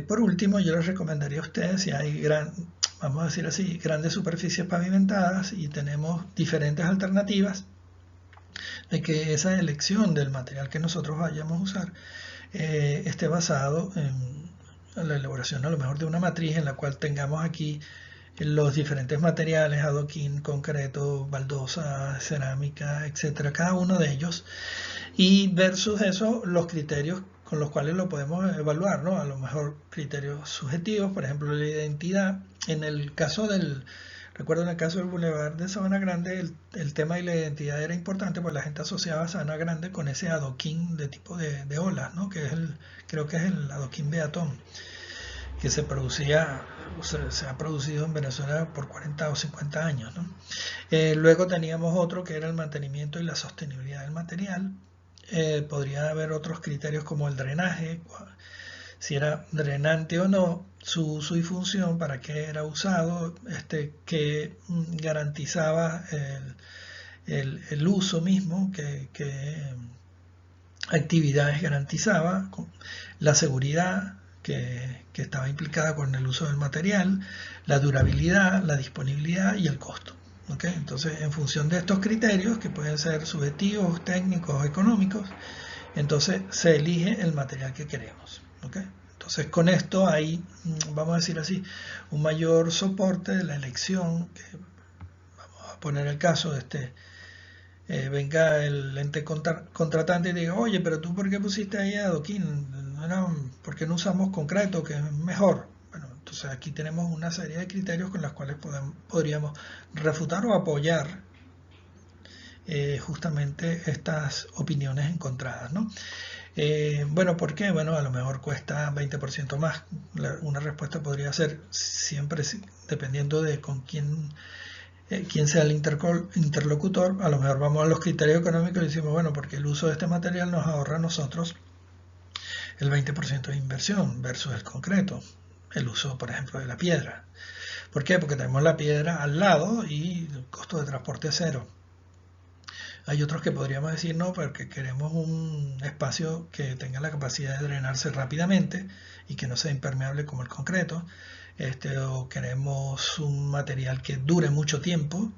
Por último, yo les recomendaría a ustedes, si hay vamos a decir así, grandes superficies pavimentadas y tenemos diferentes alternativas, de que esa elección del material que nosotros vayamos a usar esté basado en la elaboración a lo mejor de una matriz en la cual tengamos aquí los diferentes materiales, adoquín, concreto, baldosa, cerámica, etcétera, cada uno de ellos, y versus eso los criterios con los cuales lo podemos evaluar, ¿no? A lo mejor criterios subjetivos, por ejemplo la identidad. En el caso recuerdo en el caso del Boulevard de Sabana Grande, el tema de la identidad era importante porque la gente asociaba a Sabana Grande con ese adoquín de tipo de olas, ¿no? Que es creo que es el adoquín Beatón, que se producía, se ha producido en Venezuela por 40 o 50 años, ¿no? Luego teníamos otro que era el mantenimiento y la sostenibilidad del material. Podría haber otros criterios como el drenaje, si era drenante o no, su uso y función, para qué era usado, que garantizaba el uso mismo, que actividades garantizaba, la seguridad que estaba implicada con el uso del material, la durabilidad, la disponibilidad y el costo. ¿Okay? Entonces, en función de estos criterios, que pueden ser subjetivos, técnicos, económicos, entonces se elige el material que queremos. ¿Okay? Entonces, con esto hay, vamos a decir así, un mayor soporte de la elección. Vamos a poner el caso de venga el ente contratante y diga, oye, pero tú ¿por qué pusiste ahí adoquín? ¿Por qué no usamos concreto, que es mejor? Bueno, entonces aquí tenemos una serie de criterios con los cuales podríamos refutar o apoyar justamente estas opiniones encontradas, ¿no? Bueno, ¿por qué? Bueno, a lo mejor cuesta 20% más. Una respuesta podría ser siempre dependiendo de con quién sea el interlocutor. A lo mejor vamos a los criterios económicos y decimos, bueno, porque el uso de este material nos ahorra a nosotros el 20% de inversión versus el concreto, el uso, por ejemplo, de la piedra. ¿Por qué? Porque tenemos la piedra al lado y el costo de transporte es cero. Hay otros que podríamos decir no, porque queremos un espacio que tenga la capacidad de drenarse rápidamente y que no sea impermeable como el concreto. O queremos un material que dure mucho tiempo,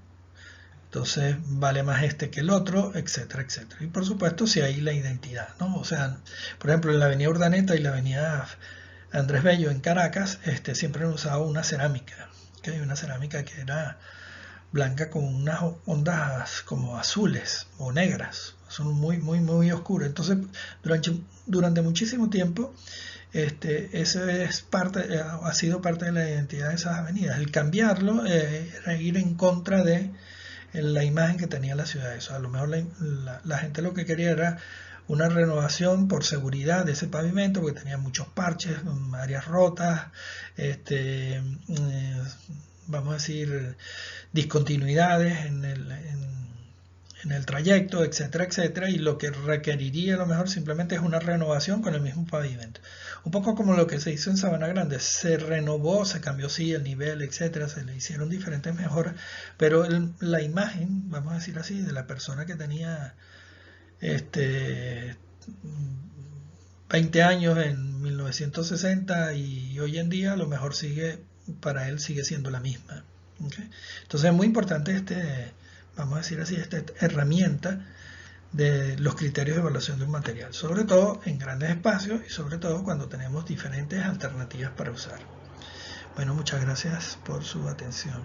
entonces vale más que el otro, etcétera, etcétera. Y por supuesto si hay la identidad, ¿no? O sea, por ejemplo en la avenida Urdaneta y la avenida Andrés Bello en Caracas, siempre han usado una cerámica, ¿okay? Una cerámica que era blanca con unas ondas como azules o negras, son muy, muy, muy oscuras. Entonces durante muchísimo tiempo ese ha sido parte de la identidad de esas avenidas. El cambiarlo era ir en contra de la imagen que tenía la ciudad. Eso, a lo mejor la gente lo que quería era una renovación por seguridad de ese pavimento, porque tenía muchos parches, áreas rotas, vamos a decir, discontinuidades en el trayecto, etcétera, etcétera, y lo que requeriría a lo mejor simplemente es una renovación con el mismo pavimento. Un poco como lo que se hizo en Sabana Grande, se renovó, se cambió sí el nivel, etcétera, se le hicieron diferentes mejoras, pero la imagen, vamos a decir así, de la persona que tenía 20 años en 1960 y hoy en día a lo mejor para él sigue siendo la misma. ¿Okay? Entonces es muy importante vamos a decir así, esta herramienta de los criterios de evaluación de un material, sobre todo en grandes espacios y sobre todo cuando tenemos diferentes alternativas para usar. Bueno, muchas gracias por su atención.